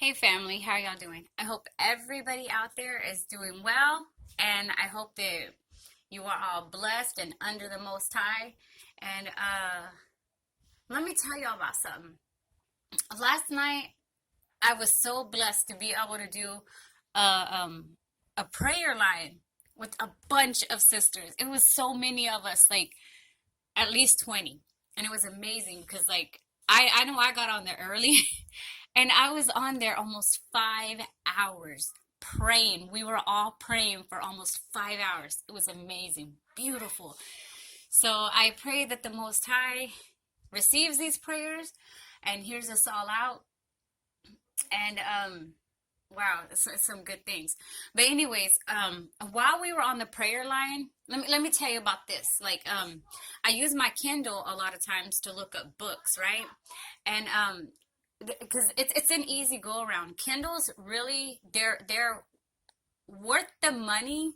Hey family, how y'all doing? I hope everybody out there is doing well, and I hope that you are all blessed and under the Most High. And let me tell y'all about something. Last night, I was so blessed to be able to do a a prayer line with a bunch of sisters. It was so many of us, like at least 20, and it was amazing because I know I got on there early. And I was on there almost 5 hours praying. We were all praying for almost 5 hours. It was amazing, beautiful. So I pray that the Most High receives these prayers and hears us all out. And wow, it's some good things. But anyways, while we were on the prayer line, let me tell you about this. I use my Kindle a lot of times to look up books, right? And because it's an easy go around. Kindles really they're worth the money.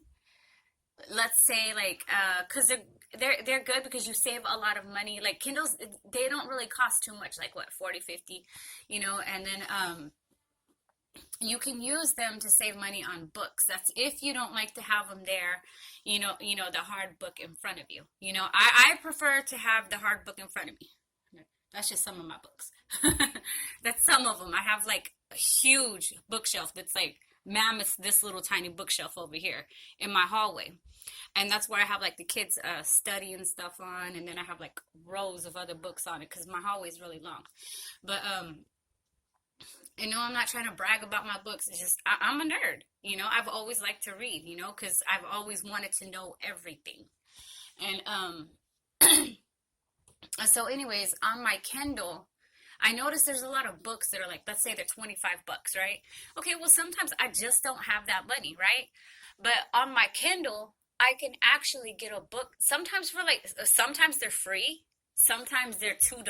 Let's say because they're good because you save a lot of money. Like Kindles, they don't really cost too much, like what, 40, 50, and then you can use them to save money on books. That's if you don't like to have them there, the hard book in front of you. I prefer to have the hard book in front of me. That's just some of my books. That's some of them. I have like a huge bookshelf that's like mammoth, this little tiny bookshelf over here in my hallway. And that's where I have like the kids study and stuff on. And then I have like rows of other books on it because my hallway is really long. But, I'm not trying to brag about my books. It's just, I'm a nerd. I've always liked to read, because I've always wanted to know everything. And, so anyways, on my Kindle, I noticed there's a lot of books that are like, let's say they're 25 bucks, right? Okay, well, sometimes I just don't have that money, right? But on my Kindle, I can actually get a book sometimes for sometimes they're free, sometimes they're $2,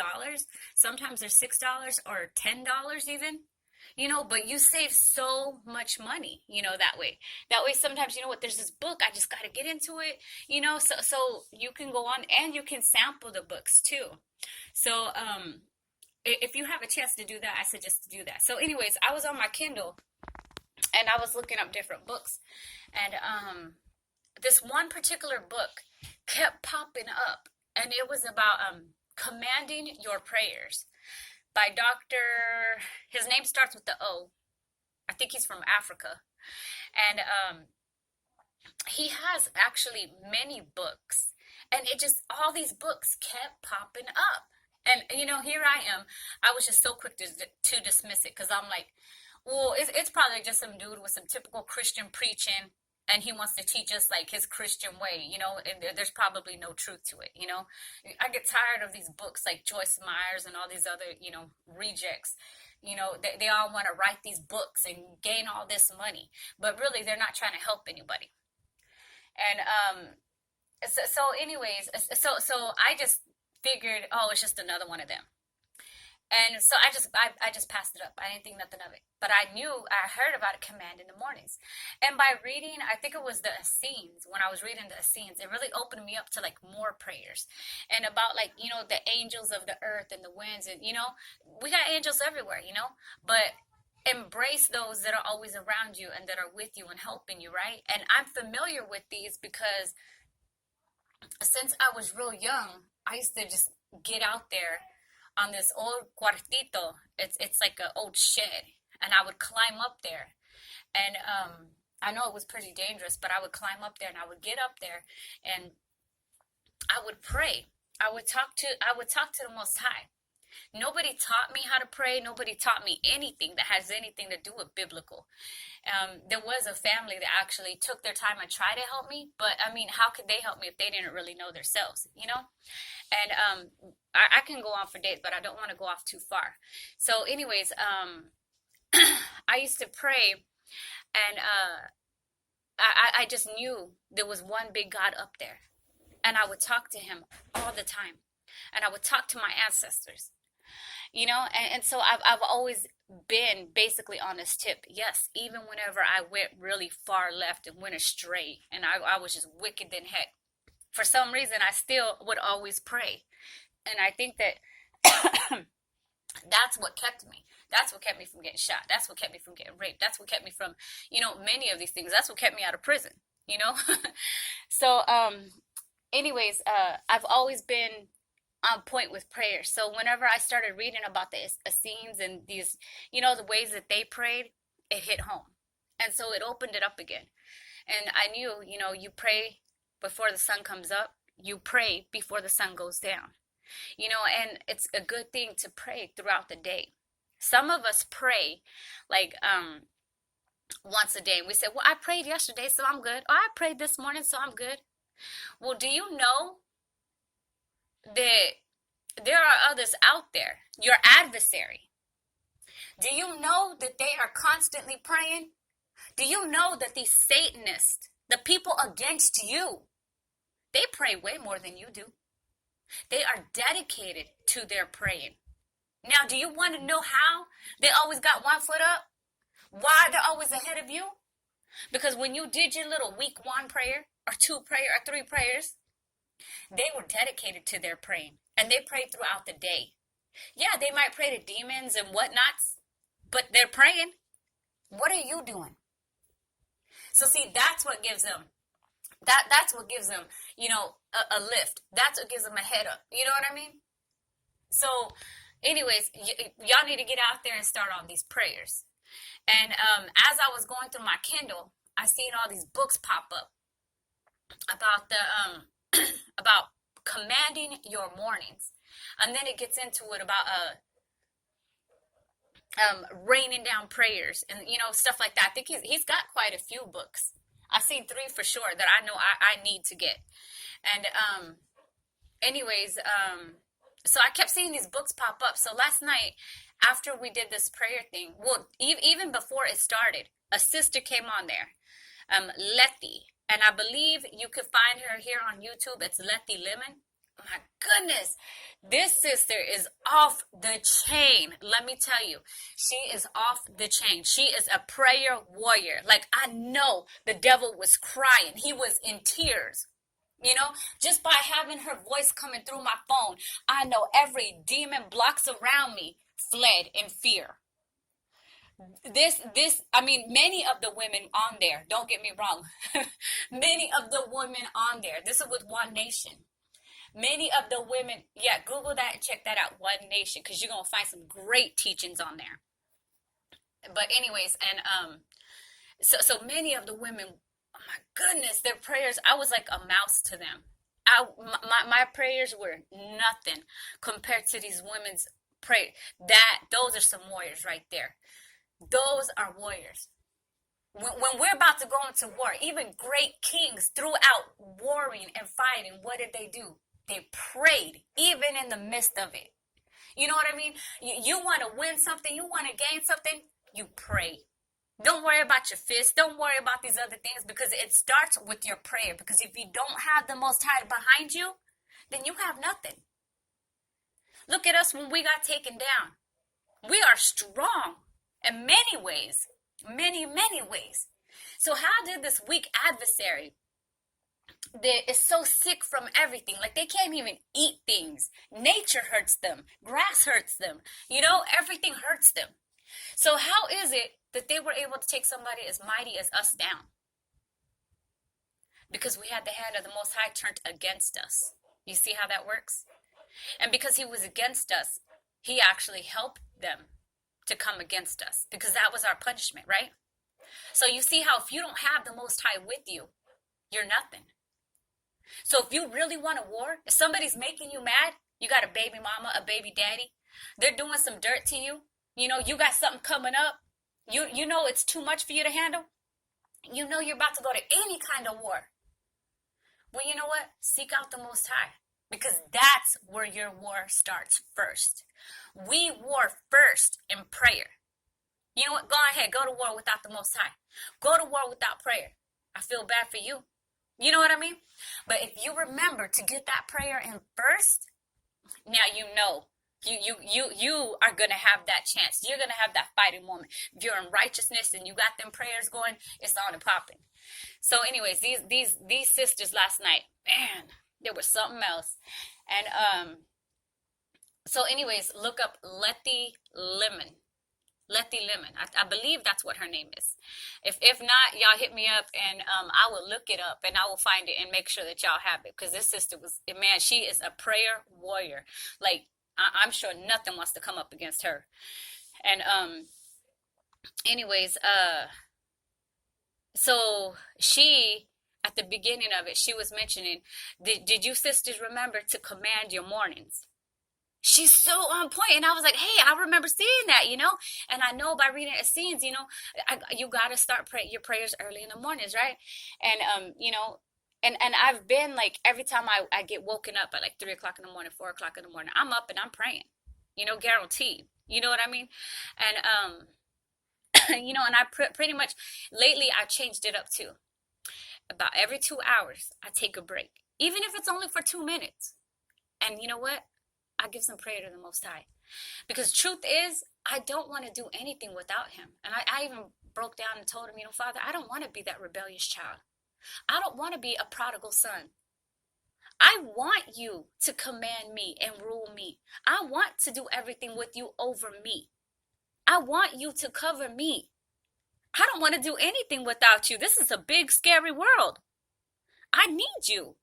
sometimes they're $6 or $10 even. But you save so much money, that way. That way, sometimes, you know what, there's this book, I just got to get into it, so you can go on and you can sample the books too. So, if you have a chance to do that, I suggest to do that. So anyways, I was on my Kindle and I was looking up different books, and, this one particular book kept popping up, and it was about, commanding your prayers by his name starts with the O. I think he's from Africa. And he has actually many books. And all these books kept popping up. And, here I am. I was just so quick to dismiss it because I'm like, well, it's probably just some dude with some typical Christian preaching. And he wants to teach us like his Christian way, and there's probably no truth to it. I get tired of these books like Joyce Myers and all these other, rejects. They all want to write these books and gain all this money, but really they're not trying to help anybody. And so anyways, so I just figured, oh, it's just another one of them. And so I just passed it up. I didn't think nothing of it. But I heard about a command in the mornings. And by reading, I think it was the Essenes, when I was reading the Essenes, it really opened me up to like more prayers. And about like, the angels of the earth and the winds. And, we got angels everywhere, But embrace those that are always around you and that are with you and helping you, right? And I'm familiar with these because since I was real young, I used to just get out there on this old cuartito. It's like an old shed, and I would climb up there. And I know it was pretty dangerous, but I would climb up there and I would get up there and I would pray. I would talk to the Most High. Nobody taught me how to pray. Nobody taught me anything that has anything to do with biblical. There was a family that actually took their time and tried to help me, but I mean, how could they help me if they didn't really know themselves, And I can go on for days, but I don't want to go off too far. So anyways, I used to pray, and I just knew there was one big God up there, and I would talk to him all the time, and I would talk to my ancestors. And so I've always been basically on this tip. Yes, even whenever I went really far left and went astray, and I was just wicked in heck, for some reason I still would always pray. And I think that That's what kept me. That's what kept me from getting shot. That's what kept me from getting raped. That's what kept me from, many of these things. That's what kept me out of prison, you know? So, anyways, I've always been on point with prayer. So whenever I started reading about the Essenes and these, the ways that they prayed, it hit home. And so it opened it up again. And I knew, you pray before the sun comes up, you pray before the sun goes down. And it's a good thing to pray throughout the day. Some of us pray like once a day. We say, well, I prayed yesterday, so I'm good. Or I prayed this morning, so I'm good. Well, do you know that there are others out there, your adversary? Do you know that they are constantly praying? Do you know that these Satanists, the people against you, they pray way more than you do? They are dedicated to their praying. Now, do you want to know how they always got one foot up? Why they're always ahead of you? Because when you did your little week one prayer, or two prayer, or three prayers, they were dedicated to their praying. And they prayed throughout the day. Yeah, they might pray to demons and whatnots, but they're praying. What are you doing? So see, that's what gives them, that's what gives them, a lift. That's what gives them a head up. You know what I mean? So anyways, y'all need to get out there and start on these prayers. And as I was going through my Kindle, I seen all these books pop up about the about commanding your mornings, and then it gets into it about raining down prayers and stuff like that. I think he's got quite a few books. I've seen 3 for sure that I know I need to get. And anyways, so I kept seeing these books pop up. So last night, after we did this prayer thing, well, even before it started, a sister came on there, Letty, and I believe you could find her here on YouTube. It's Letty Lemon. My goodness, this sister is off the chain. Let me tell you, she is off the chain. She is a prayer warrior. Like, I know the devil was crying. He was in tears. Just by having her voice coming through my phone, I know every demon blocks around me fled in fear. Many of the women on there, don't get me wrong, many of the women on there, this is with One Nation. Many of the women, yeah, Google that and check that out, One Nation, because you're going to find some great teachings on there. But anyways, and so many of the women, oh my goodness, their prayers, I was like a mouse to them. My prayers were nothing compared to these women's prayer. Those are some warriors right there. Those are warriors. When we're about to go into war, even great kings throughout warring and fighting, what did they do? They prayed, even in the midst of it. You know what I mean? You want to win something, you want to gain something, you pray. Don't worry about your fists. Don't worry about these other things, because it starts with your prayer. Because if you don't have the Most High behind you, then you have nothing. Look at us when we got taken down. We are strong in many ways. Many, many ways. So how did this weak adversary that is so sick from everything, like they can't even eat things, nature hurts them, grass hurts them, everything hurts them. So how is it that they were able to take somebody as mighty as us down? Because we had the hand of the Most High turned against us. You see how that works? And because he was against us, he actually helped them to come against us, because that was our punishment, right? So you see how if you don't have the Most High with you, you're nothing. So if you really want a war, if somebody's making you mad, you got a baby mama, a baby daddy, they're doing some dirt to you, you got something coming up, you know it's too much for you to handle, you're about to go to any kind of war. Well, you know what? Seek out the Most High, because that's where your war starts first. We war first in prayer. You know what? Go ahead. Go to war without the Most High. Go to war without prayer. I feel bad for you. You know what I mean? But if you remember to get that prayer in first, now you are going to have that chance. You're going to have that fighting moment. If you're in righteousness and you got them prayers going, it's on and popping. So anyways, these sisters last night, man, there was something else. And So anyways, look up Letty Lemon. Letty Lemon. I believe that's what her name is. If not, y'all hit me up and I will look it up and I will find it and make sure that y'all have it because this sister was man, she is a prayer warrior. Like I'm sure nothing wants to come up against her. And anyways, so she at the beginning of it, she was mentioning, did you sisters remember to command your mornings? She's so on point, and I was like, "Hey, I remember seeing that, you know." And I know by reading Essenes, you know, you got to start your prayers early in the mornings, right? And you know, and I've been like every time I get woken up at like 3 o'clock in the morning, 4 o'clock in the morning, I'm up and I'm praying, you know, guaranteed. You know what I mean? And you know, and I pretty much lately I changed it up too. About every 2 hours, I take a break, even if it's only for 2 minutes. And you know what? I give some prayer to the Most High. Because truth is, I don't want to do anything without him. And I even broke down and told him, you know, Father, I don't want to be that rebellious child. I don't want to be a prodigal son. I want you to command me and rule me. I want to do everything with you over me. I want you to cover me. I don't want to do anything without you. This is a big, scary world. I need you.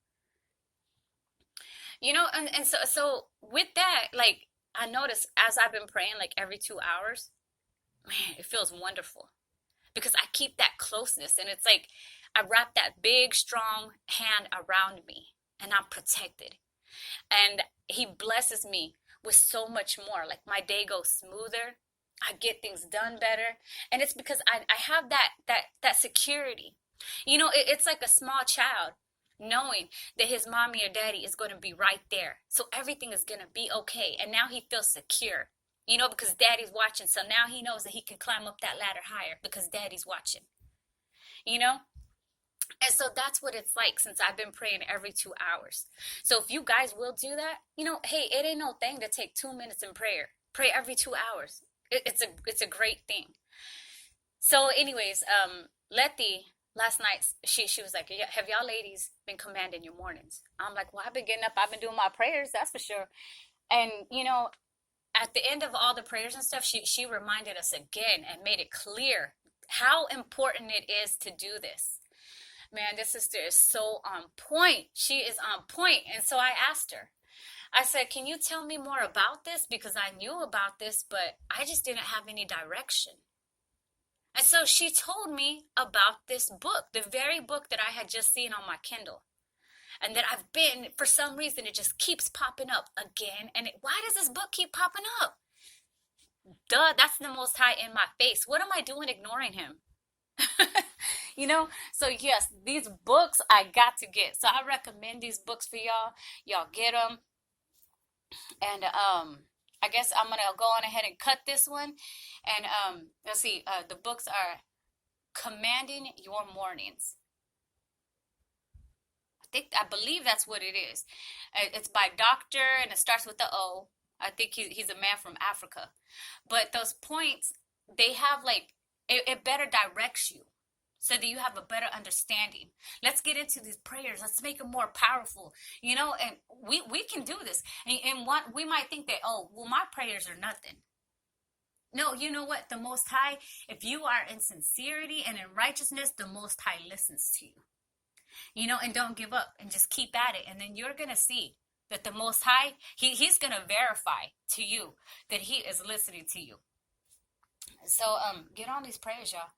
You know, and so with that, like I notice as I've been praying like every 2 hours, man, it feels wonderful because I keep that closeness and it's like I wrap that big, strong hand around me and I'm protected. And he blesses me with so much more. Like my day goes smoother. I get things done better. And it's because I have that security. You know, it's like a small child knowing that his mommy or daddy is going to be right there. So everything is going to be okay. And now he feels secure, you know, because daddy's watching. So now he knows that he can climb up that ladder higher because daddy's watching, you know? And so that's what it's like since I've been praying every 2 hours. So if you guys will do that, you know, hey, it ain't no thing to take 2 minutes in prayer. Pray every 2 hours. It's a great thing. So, anyways, Letty last night she was like, "Yeah, have y'all ladies been commanding your mornings?" I'm like, "Well, I've been getting up. I've been doing my prayers. That's for sure." And you know, at the end of all the prayers and stuff, she reminded us again and made it clear how important it is to do this. Man, this sister is so on point. She is on point. And so I asked her. I said, "Can you tell me more about this? Because I knew about this, but I just didn't have any direction." And so she told me about this book, the very book that I had just seen on my Kindle. And that I've been, for some reason, it just keeps popping up again. And why does this book keep popping up? Duh, that's the Most High in my face. What am I doing ignoring him? You know? So, yes, these books I got to get. So, I recommend these books for y'all. Y'all get them. And I guess I'm gonna go on ahead and cut this one. And let's see. The books are Commanding Your Mornings. I believe that's what it is. It's by Doctor, and it starts with the O. I think he's a man from Africa. But those points, they have like it better directs you so that you have a better understanding. Let's get into these prayers. Let's make them more powerful. You know, and we can do this. And what we might think that, oh, well, my prayers are nothing. No, you know what? The Most High, if you are in sincerity and in righteousness, the Most High listens to you. You know, and don't give up and just keep at it. And then you're going to see that the Most High, he's going to verify to you that he is listening to you. So get on these prayers, y'all.